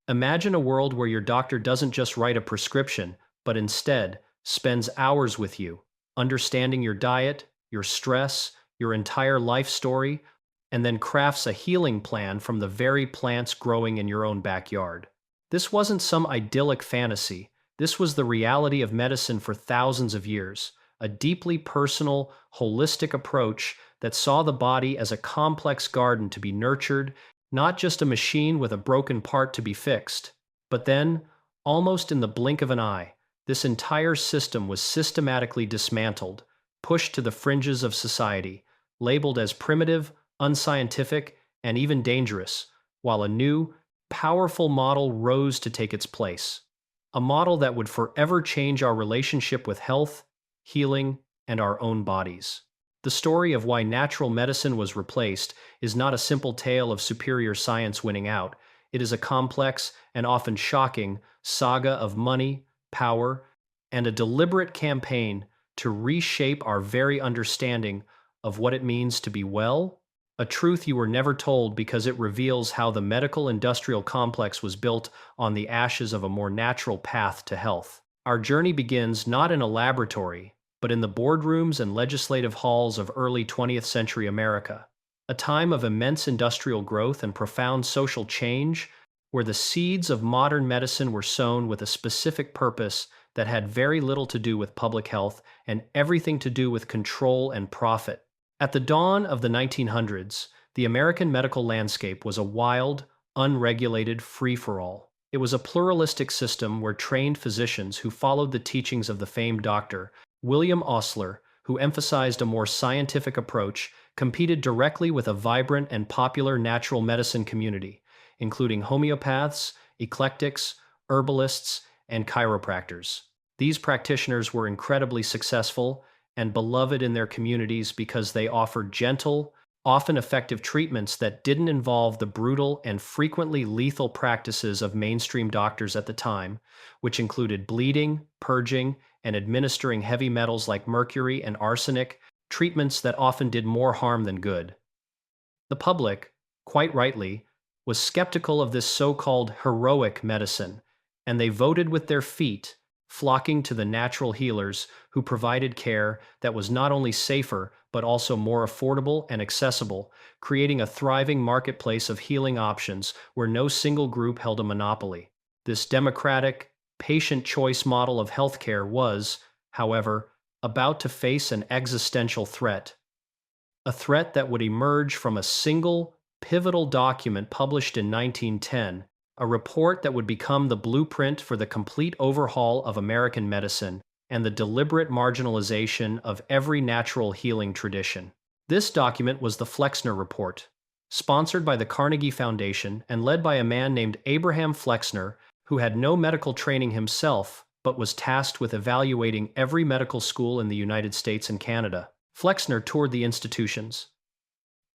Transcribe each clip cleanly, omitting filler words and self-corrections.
Imagine a world where your doctor doesn't just write a prescription, but instead spends hours with you, understanding your diet, your stress, your entire life story, and then crafts a healing plan from the very plants growing in your own backyard. This wasn't some idyllic fantasy. This was the reality of medicine for thousands of years, a deeply personal, holistic approach that saw the body as a complex garden to be nurtured, not just a machine with a broken part to be fixed. But then, almost in the blink of an eye, this entire system was systematically dismantled, pushed to the fringes of society, labeled as primitive, unscientific, and even dangerous, while a new, powerful model rose to take its place. A model that would forever change our relationship with health, healing, and our own bodies. The story of why natural medicine was replaced is not a simple tale of superior science winning out. It is a complex and often shocking saga of money, power, and a deliberate campaign to reshape our very understanding of what it means to be well, a truth you were never told because it reveals how the medical industrial complex was built on the ashes of a more natural path to health. Our journey begins not in a laboratory, but in the boardrooms and legislative halls of early 20th century America, a time of immense industrial growth and profound social change, where the seeds of modern medicine were sown with a specific purpose that had very little to do with public health and everything to do with control and profit. At the dawn of the 1900s, the American medical landscape was a wild, unregulated free-for-all. It was a pluralistic system where trained physicians who followed the teachings of the famed Dr. William Osler, who emphasized a more scientific approach, competed directly with a vibrant and popular natural medicine community, including homeopaths, eclectics, herbalists, and chiropractors. These practitioners were incredibly successful and beloved in their communities because they offered gentle, often effective treatments that didn't involve the brutal and frequently lethal practices of mainstream doctors at the time, which included bleeding, purging, and administering heavy metals like mercury and arsenic, treatments that often did more harm than good. The public, quite rightly, was skeptical of this so-called heroic medicine, and they voted with their feet, flocking to the natural healers who provided care that was not only safer but also more affordable and accessible, creating a thriving marketplace of healing options where no single group held a monopoly. This democratic, patient choice model of healthcare was, however, about to face an existential threat. A threat that would emerge from a single, pivotal document published in 1910, a report that would become the blueprint for the complete overhaul of American medicine and the deliberate marginalization of every natural healing tradition. This document was the Flexner Report, sponsored by the Carnegie Foundation and led by a man named Abraham Flexner, who had no medical training himself, but was tasked with evaluating every medical school in the United States and Canada. Flexner toured the institutions,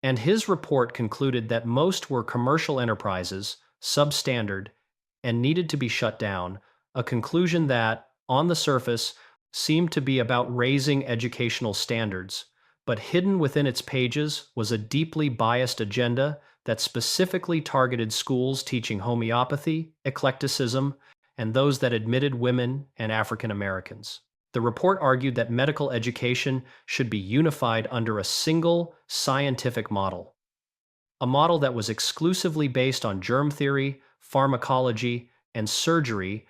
and his report concluded that most were commercial enterprises, substandard, and needed to be shut down, a conclusion that, on the surface, seemed to be about raising educational standards, but hidden within its pages was a deeply biased agenda that specifically targeted schools teaching homeopathy, eclecticism, and those that admitted women and African Americans. The report argued that medical education should be unified under a single scientific model, a model that was exclusively based on germ theory, pharmacology, and surgery,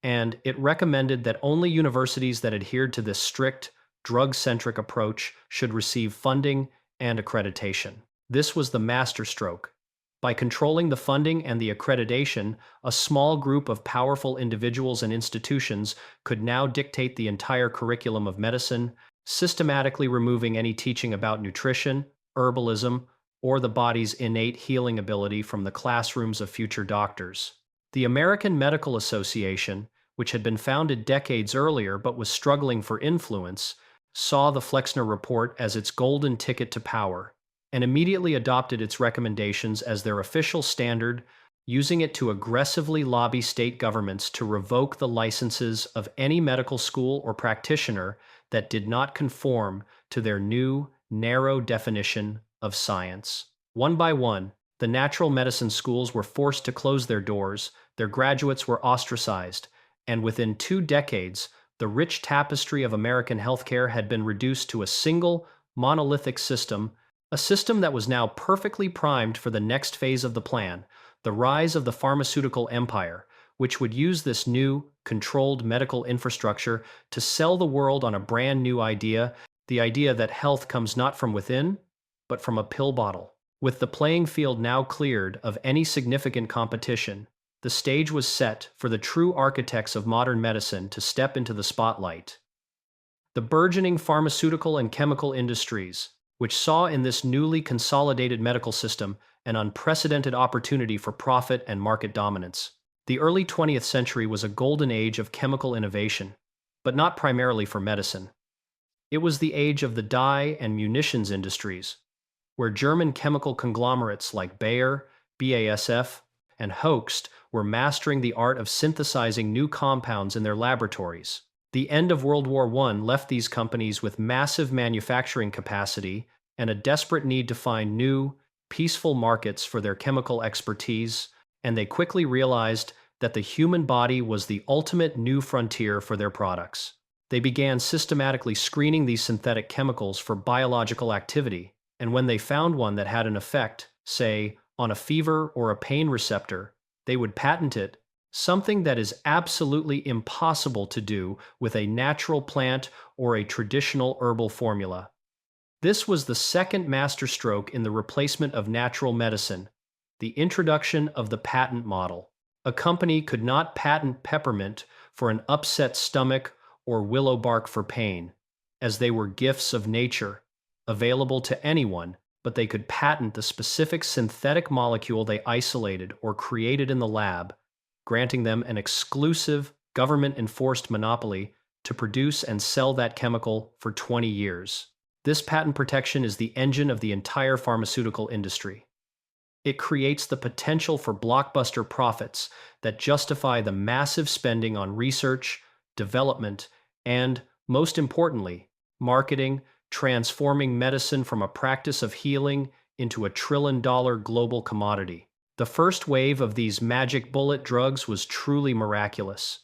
and it recommended that only universities that adhered to this strict, drug-centric approach should receive funding and accreditation. This was the masterstroke. By controlling the funding and the accreditation, a small group of powerful individuals and institutions could now dictate the entire curriculum of medicine, systematically removing any teaching about nutrition, herbalism, or the body's innate healing ability from the classrooms of future doctors. The American Medical Association, which had been founded decades earlier but was struggling for influence, saw the Flexner Report as its golden ticket to power, and immediately adopted its recommendations as their official standard, using it to aggressively lobby state governments to revoke the licenses of any medical school or practitioner that did not conform to their new, narrow definition of science. One by one, the natural medicine schools were forced to close their doors, their graduates were ostracized, and within 2 decades, the rich tapestry of American healthcare had been reduced to a single, monolithic system, a system that was now perfectly primed for the next phase of the plan, the rise of the pharmaceutical empire, which would use this new, controlled medical infrastructure to sell the world on a brand new idea, the idea that health comes not from within, but from a pill bottle. With the playing field now cleared of any significant competition, the stage was set for the true architects of modern medicine to step into the spotlight. The burgeoning pharmaceutical and chemical industries, which saw in this newly consolidated medical system an unprecedented opportunity for profit and market dominance. The early 20th century was a golden age of chemical innovation, but not primarily for medicine. It was the age of the dye and munitions industries, where German chemical conglomerates like Bayer, BASF, and Hoechst were mastering the art of synthesizing new compounds in their laboratories. The end of World War I left these companies with massive manufacturing capacity and a desperate need to find new, peaceful markets for their chemical expertise, and they quickly realized that the human body was the ultimate new frontier for their products. They began systematically screening these synthetic chemicals for biological activity, and when they found one that had an effect, say, on a fever or a pain receptor, they would patent it, something that is absolutely impossible to do with a natural plant or a traditional herbal formula. This was the second masterstroke in the replacement of natural medicine, the introduction of the patent model. A company could not patent peppermint for an upset stomach or willow bark for pain, as they were gifts of nature, available to anyone, but they could patent the specific synthetic molecule they isolated or created in the lab, granting them an exclusive, government-enforced monopoly to produce and sell that chemical for 20 years. This patent protection is the engine of the entire pharmaceutical industry. It creates the potential for blockbuster profits that justify the massive spending on research, development, and, most importantly, marketing, transforming medicine from a practice of healing into a trillion-dollar global commodity. The first wave of these magic bullet drugs was truly miraculous.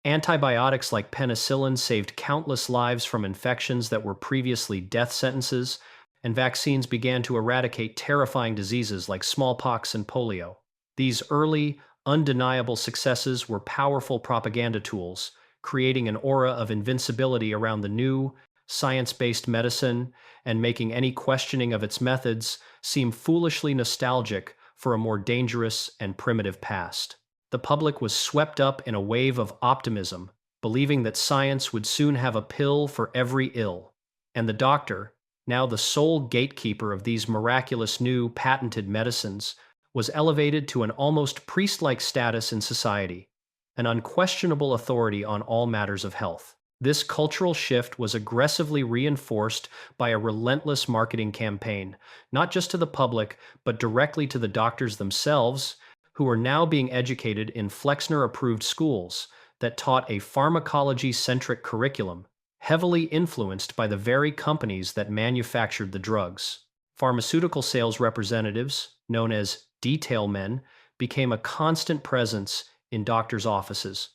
Antibiotics like penicillin saved countless lives from infections that were previously death sentences, and vaccines began to eradicate terrifying diseases like smallpox and polio. These early, undeniable successes were powerful propaganda tools, creating an aura of invincibility around the new, science-based medicine and making any questioning of its methods seem foolishly nostalgic for a more dangerous and primitive past. The public was swept up in a wave of optimism, believing that science would soon have a pill for every ill, and the doctor, now the sole gatekeeper of these miraculous new patented medicines, was elevated to an almost priest-like status in society, an unquestionable authority on all matters of health. This cultural shift was aggressively reinforced by a relentless marketing campaign, not just to the public, but directly to the doctors themselves, who were now being educated in Flexner-approved schools that taught a pharmacology-centric curriculum, heavily influenced by the very companies that manufactured the drugs. Pharmaceutical sales representatives, known as detail men, became a constant presence in doctors' offices,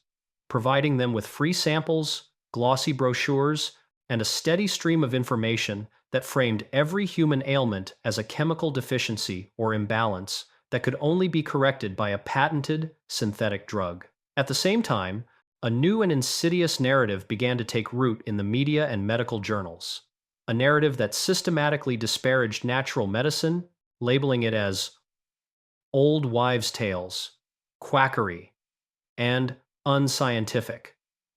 providing them with free samples, glossy brochures, and a steady stream of information that framed every human ailment as a chemical deficiency or imbalance that could only be corrected by a patented synthetic drug. At the same time, a new and insidious narrative began to take root in the media and medical journals, a narrative that systematically disparaged natural medicine, labeling it as old wives' tales, quackery, and unscientific,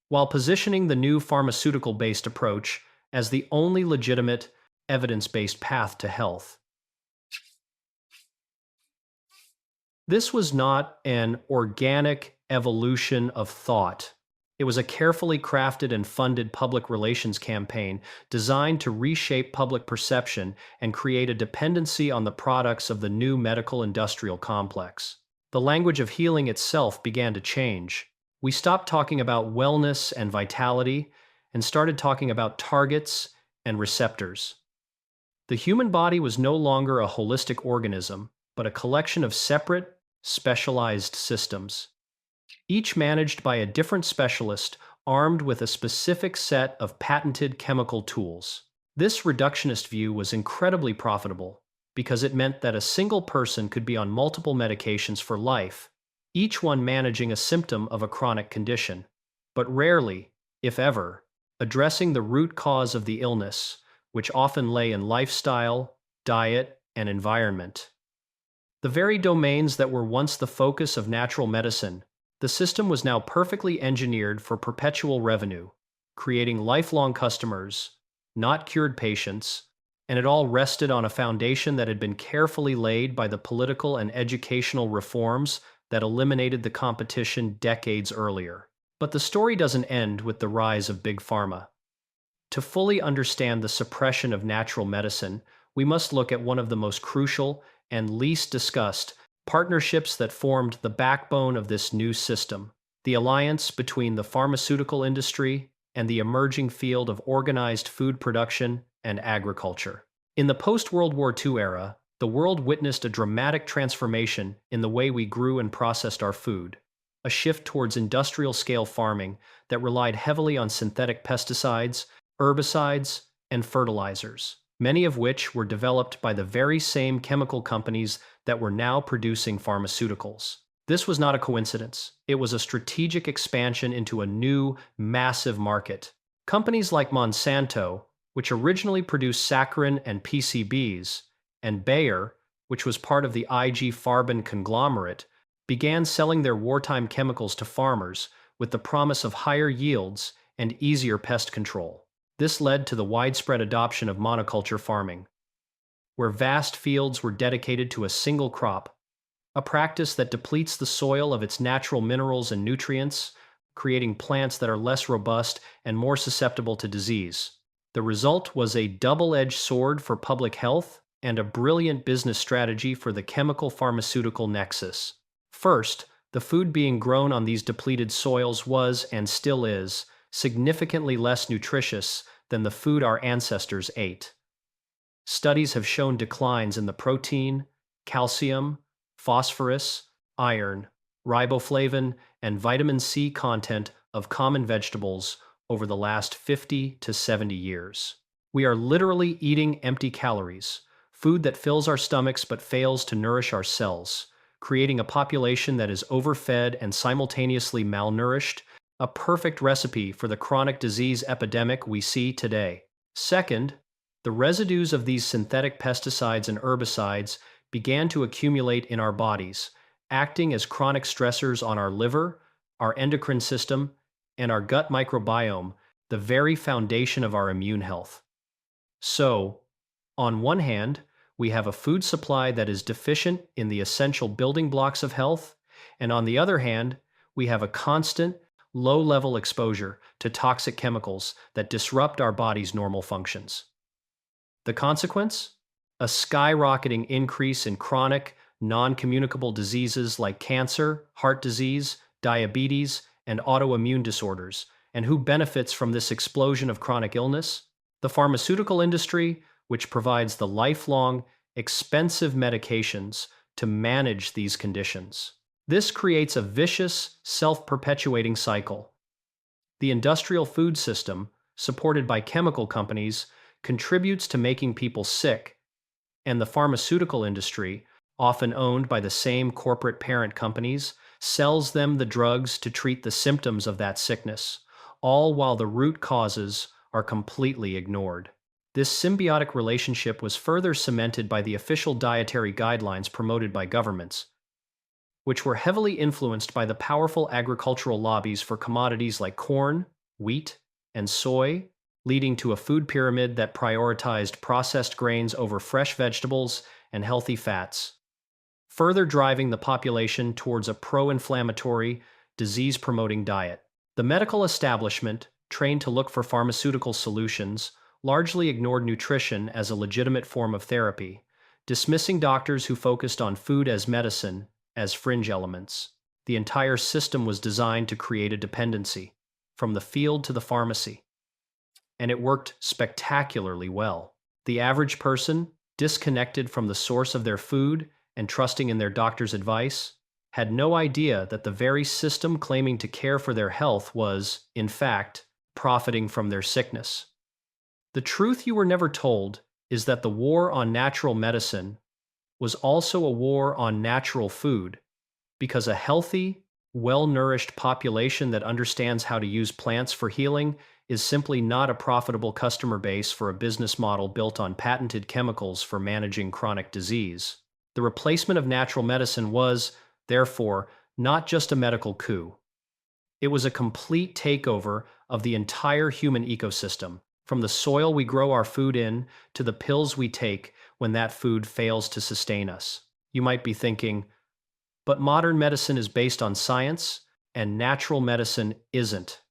while positioning the new pharmaceutical-based approach as the only legitimate, evidence-based path to health. This was not an organic evolution of thought. It was a carefully crafted and funded public relations campaign designed to reshape public perception and create a dependency on the products of the new medical industrial complex. The language of healing itself began to change. We stopped talking about wellness and vitality and started talking about targets and receptors. The human body was no longer a holistic organism, but a collection of separate, specialized systems. each managed by a different specialist armed with a specific set of patented chemical tools. This reductionist view was incredibly profitable because it meant that a single person could be on multiple medications for life, each one managing a symptom of a chronic condition, but rarely, if ever, addressing the root cause of the illness, which often lay in lifestyle, diet, and environment. The very domains that were once the focus of natural medicine, the system was now perfectly engineered for perpetual revenue, creating lifelong customers, not cured patients, and it all rested on a foundation that had been carefully laid by the political and educational reforms that eliminated the competition decades earlier. But the story doesn't end with the rise of Big Pharma. To fully understand the suppression of natural medicine, we must look at one of the most crucial and least discussed partnerships that formed the backbone of this new system: the alliance between the pharmaceutical industry and the emerging field of organized food production and agriculture. In the post-World War II era, the world witnessed a dramatic transformation in the way we grew and processed our food, a shift towards industrial-scale farming that relied heavily on synthetic pesticides, herbicides, and fertilizers, many of which were developed by the very same chemical companies that were now producing pharmaceuticals. This was not a coincidence. It was a strategic expansion into a new, massive market. Companies like Monsanto, which originally produced saccharin and PCBs, and Bayer, which was part of the IG Farben conglomerate, began selling their wartime chemicals to farmers with the promise of higher yields and easier pest control. This led to the widespread adoption of monoculture farming, where vast fields were dedicated to a single crop, a practice that depletes the soil of its natural minerals and nutrients, creating plants that are less robust and more susceptible to disease. The result was a double-edged sword for public health and a brilliant business strategy for the chemical-pharmaceutical nexus. First, the food being grown on these depleted soils was, and still is, significantly less nutritious than the food our ancestors ate. Studies have shown declines in the protein, calcium, phosphorus, iron, riboflavin, and vitamin C content of common vegetables over the last 50 to 70 years. We are literally eating empty calories, food that fills our stomachs but fails to nourish our cells, creating a population that is overfed and simultaneously malnourished, a perfect recipe for the chronic disease epidemic we see today. Second, the residues of these synthetic pesticides and herbicides began to accumulate in our bodies, acting as chronic stressors on our liver, our endocrine system, and our gut microbiome, the very foundation of our immune health. So, on one hand, we have a food supply that is deficient in the essential building blocks of health, and on the other hand, we have a constant, low-level exposure to toxic chemicals that disrupt our body's normal functions. The consequence? A skyrocketing increase in chronic, non-communicable diseases like cancer, heart disease, diabetes, and autoimmune disorders. And who benefits from this explosion of chronic illness? The pharmaceutical industry, which provides the lifelong, expensive medications to manage these conditions. This creates a vicious, self-perpetuating cycle. The industrial food system, supported by chemical companies, contributes to making people sick, and the pharmaceutical industry, often owned by the same corporate parent companies, sells them the drugs to treat the symptoms of that sickness, all while the root causes are completely ignored. This symbiotic relationship was further cemented by the official dietary guidelines promoted by governments, which were heavily influenced by the powerful agricultural lobbies for commodities like corn, wheat, and soy, leading to a food pyramid that prioritized processed grains over fresh vegetables and healthy fats, further driving the population towards a pro-inflammatory, disease-promoting diet. The medical establishment, trained to look for pharmaceutical solutions, largely ignored nutrition as a legitimate form of therapy, dismissing doctors who focused on food as medicine as fringe elements. The entire system was designed to create a dependency, from the field to the pharmacy. And it worked spectacularly well. The average person, disconnected from the source of their food and trusting in their doctor's advice, had no idea that the very system claiming to care for their health was, in fact, profiting from their sickness. The truth you were never told is that the war on natural medicine was also a war on natural food, because a healthy, well-nourished population that understands how to use plants for healing is simply not a profitable customer base for a business model built on patented chemicals for managing chronic disease. The replacement of natural medicine was, therefore, not just a medical coup. It was a complete takeover of the entire human ecosystem, from the soil we grow our food in to the pills we take when that food fails to sustain us. You might be thinking, but modern medicine is based on science, and natural medicine isn't.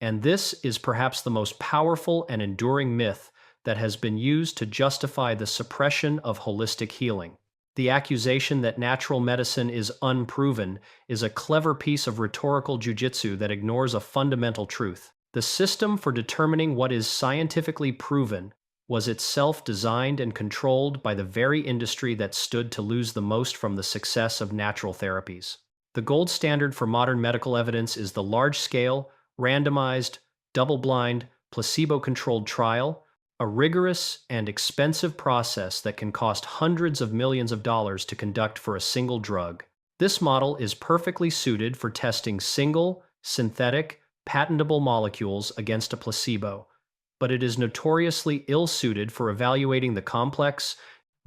And this is perhaps the most powerful and enduring myth that has been used to justify the suppression of holistic healing. The accusation that natural medicine is unproven is a clever piece of rhetorical jujitsu that ignores a fundamental truth. The system for determining what is scientifically proven was itself designed and controlled by the very industry that stood to lose the most from the success of natural therapies. The gold standard for modern medical evidence is the large-scale, randomized, double-blind, placebo-controlled trial, a rigorous and expensive process that can cost hundreds of millions of dollars to conduct for a single drug. This model is perfectly suited for testing single, synthetic, patentable molecules against a placebo, but it is notoriously ill-suited for evaluating the complex,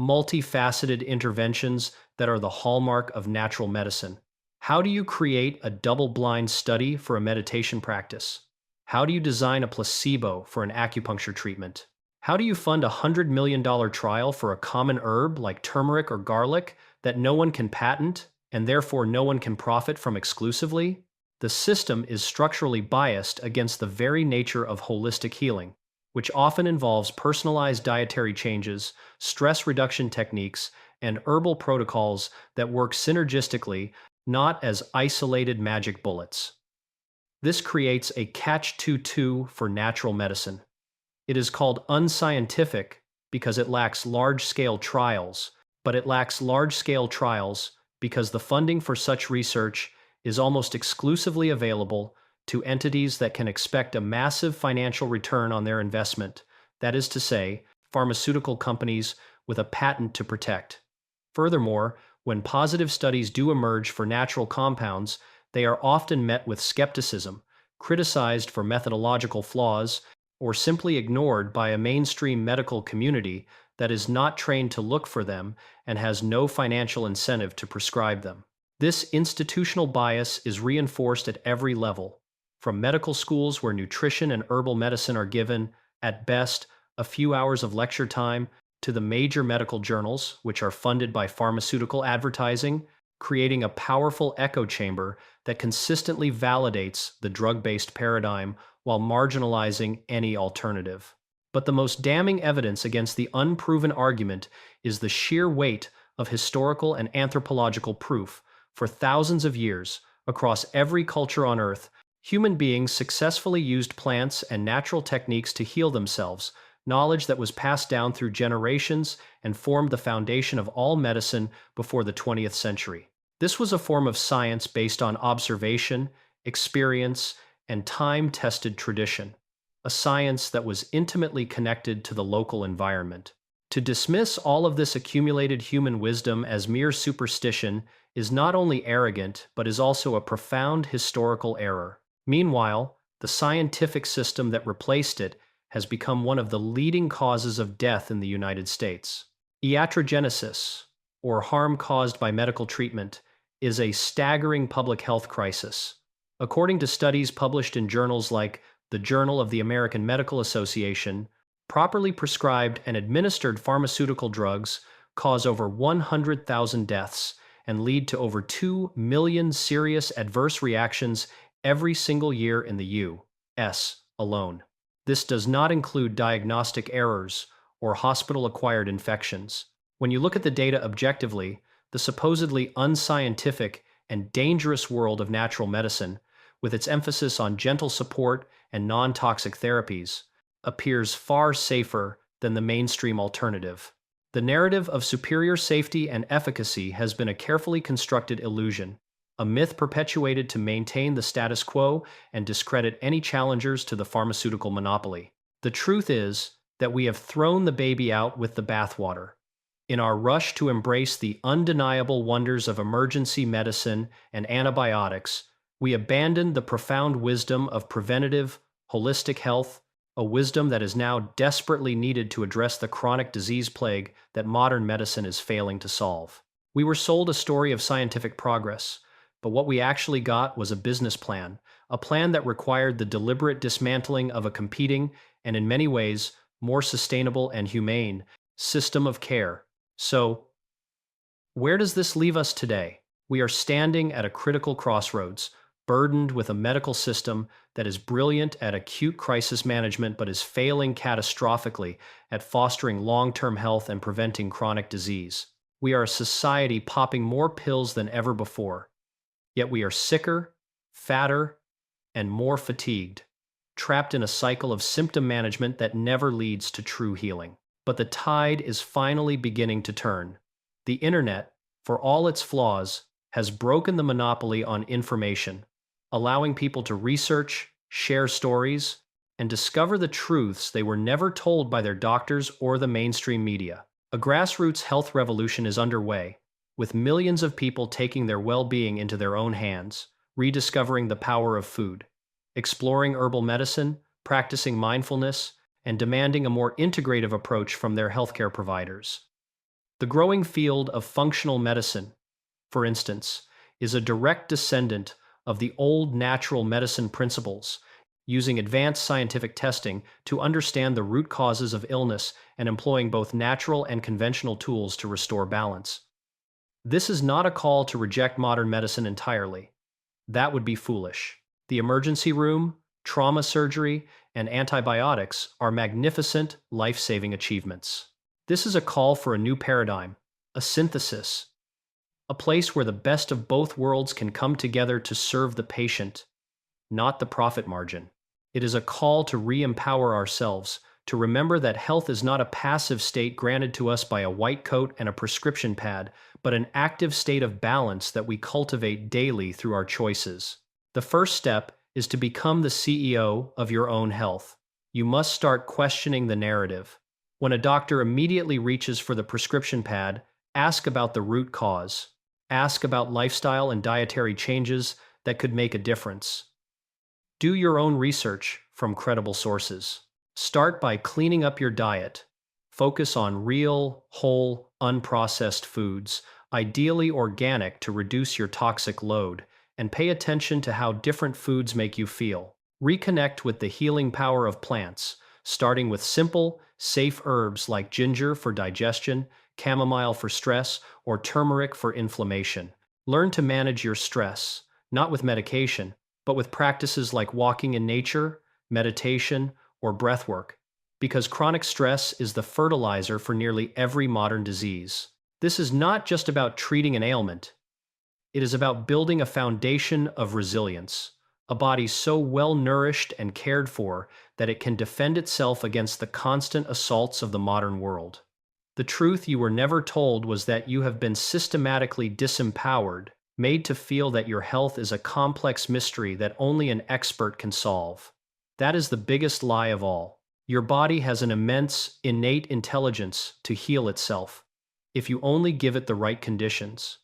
multifaceted interventions that are the hallmark of natural medicine. How do you create a double-blind study for a meditation practice? How do you design a placebo for an acupuncture treatment? How do you fund a $100 million trial for a common herb like turmeric or garlic that no one can patent and therefore no one can profit from exclusively? The system is structurally biased against the very nature of holistic healing, which often involves personalized dietary changes, stress reduction techniques, and herbal protocols that work synergistically, not as isolated magic bullets. This creates a catch-22 for natural medicine. It is called unscientific because it lacks large-scale trials, but it lacks large-scale trials because the funding for such research is almost exclusively available to entities that can expect a massive financial return on their investment, that is to say, pharmaceutical companies with a patent to protect. Furthermore, when positive studies do emerge for natural compounds, they are often met with skepticism, criticized for methodological flaws, or simply ignored by a mainstream medical community that is not trained to look for them and has no financial incentive to prescribe them. This institutional bias is reinforced at every level, from medical schools where nutrition and herbal medicine are given, at best, a few hours of lecture time, to the major medical journals, which are funded by pharmaceutical advertising, creating a powerful echo chamber that consistently validates the drug-based paradigm while marginalizing any alternative. But the most damning evidence against the unproven argument is the sheer weight of historical and anthropological proof. For thousands of years, across every culture on Earth, human beings successfully used plants and natural techniques to heal themselves, knowledge that was passed down through generations and formed the foundation of all medicine before the 20th century. This was a form of science based on observation, experience, and time-tested tradition, a science that was intimately connected to the local environment. To dismiss all of this accumulated human wisdom as mere superstition is not only arrogant, but is also a profound historical error. Meanwhile, the scientific system that replaced it has become one of the leading causes of death in the United States. Iatrogenesis, or harm caused by medical treatment, is a staggering public health crisis. According to studies published in journals like the Journal of the American Medical Association, properly prescribed and administered pharmaceutical drugs cause over 100,000 deaths and lead to over 2 million serious adverse reactions every single year in the U.S. alone. This does not include diagnostic errors or hospital-acquired infections. When you look at the data objectively, the supposedly unscientific and dangerous world of natural medicine, with its emphasis on gentle support and non-toxic therapies, appears far safer than the mainstream alternative. The narrative of superior safety and efficacy has been a carefully constructed illusion, a myth perpetuated to maintain the status quo and discredit any challengers to the pharmaceutical monopoly. The truth is that we have thrown the baby out with the bathwater. In our rush to embrace the undeniable wonders of emergency medicine and antibiotics, we abandoned the profound wisdom of preventative, holistic health, a wisdom that is now desperately needed to address the chronic disease plague that modern medicine is failing to solve. We were sold a story of scientific progress, but what we actually got was a business plan, a plan that required the deliberate dismantling of a competing and, in many ways, more sustainable and humane system of care. So, where does this leave us today? We are standing at a critical crossroads, burdened with a medical system that is brilliant at acute crisis management but is failing catastrophically at fostering long-term health and preventing chronic disease. We are a society popping more pills than ever before, yet we are sicker, fatter, and more fatigued, trapped in a cycle of symptom management that never leads to true healing. But the tide is finally beginning to turn. The internet, for all its flaws, has broken the monopoly on information, allowing people to research, share stories, and discover the truths they were never told by their doctors or the mainstream media. A grassroots health revolution is underway, with millions of people taking their well-being into their own hands, rediscovering the power of food, exploring herbal medicine, practicing mindfulness, and demanding a more integrative approach from their healthcare providers. The growing field of functional medicine, for instance, is a direct descendant of the old natural medicine principles, using advanced scientific testing to understand the root causes of illness and employing both natural and conventional tools to restore balance. This is not a call to reject modern medicine entirely. That would be foolish. The emergency room, trauma surgery, and antibiotics are magnificent, life-saving achievements. This is a call for a new paradigm, a synthesis, a place where the best of both worlds can come together to serve the patient, not the profit margin. It is a call to re-empower ourselves, to remember that health is not a passive state granted to us by a white coat and a prescription pad, but an active state of balance that we cultivate daily through our choices. The first step is to become the CEO of your own health. You must start questioning the narrative. When a doctor immediately reaches for the prescription pad, ask about the root cause. Ask about lifestyle and dietary changes that could make a difference. Do your own research from credible sources. Start by cleaning up your diet. Focus on real, whole, unprocessed foods, ideally organic to reduce your toxic load, and pay attention to how different foods make you feel. Reconnect with the healing power of plants, starting with simple, safe herbs like ginger for digestion, chamomile for stress, or turmeric for inflammation. Learn to manage your stress, not with medication, but with practices like walking in nature, meditation, or breathwork, because chronic stress is the fertilizer for nearly every modern disease. This is not just about treating an ailment. It is about building a foundation of resilience, a body so well nourished and cared for that it can defend itself against the constant assaults of the modern world. The truth you were never told was that you have been systematically disempowered, made to feel that your health is a complex mystery that only an expert can solve. That is the biggest lie of all. Your body has an immense, innate intelligence to heal itself, if you only give it the right conditions.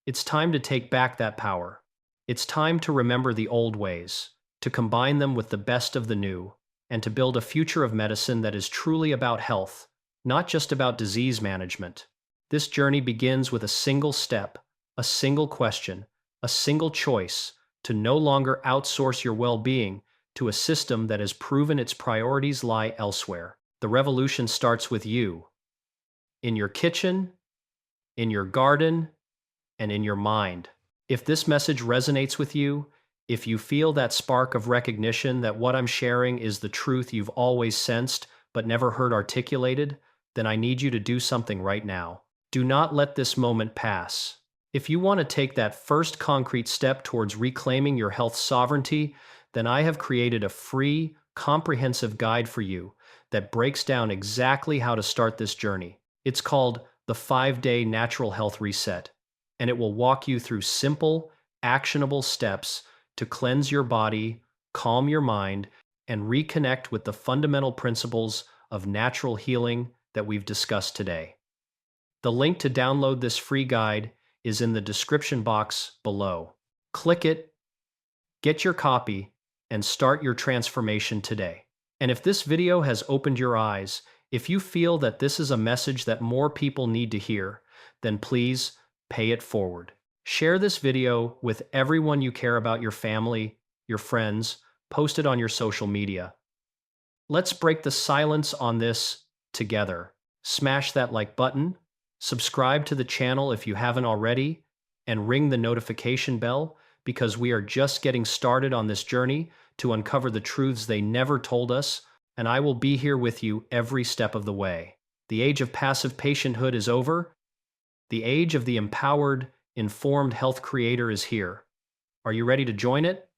It's time to take back that power. It's time to remember the old ways, to combine them with the best of the new, and to build a future of medicine that is truly about health, not just about disease management. This journey begins with a single step, a single question, a single choice to no longer outsource your well-being to a system that has proven its priorities lie elsewhere. The revolution starts with you, in your kitchen, in your garden, and in your mind. If this message resonates with you, if you feel that spark of recognition that what I'm sharing is the truth you've always sensed but never heard articulated, then I need you to do something right now. Do not let this moment pass. If you want to take that first concrete step towards reclaiming your health sovereignty, then I have created a free, comprehensive guide for you that breaks down exactly how to start this journey. It's called the 5-Day Natural Health Reset, and it will walk you through simple, actionable steps to cleanse your body, calm your mind, and reconnect with the fundamental principles of natural healing that we've discussed today. The link to download this free guide is in the description box below. Click it, get your copy, and start your transformation today. And if this video has opened your eyes, if you feel that this is a message that more people need to hear, then please pay it forward. Share this video with everyone you care about, your family, your friends, post it on your social media. Let's break the silence on this together. Smash that like button, subscribe to the channel if you haven't already, and ring the notification bell because we are just getting started on this journey to uncover the truths they never told us, and I will be here with you every step of the way. The age of passive patienthood is over. The age of the empowered, informed health creator is here. Are you ready to join it?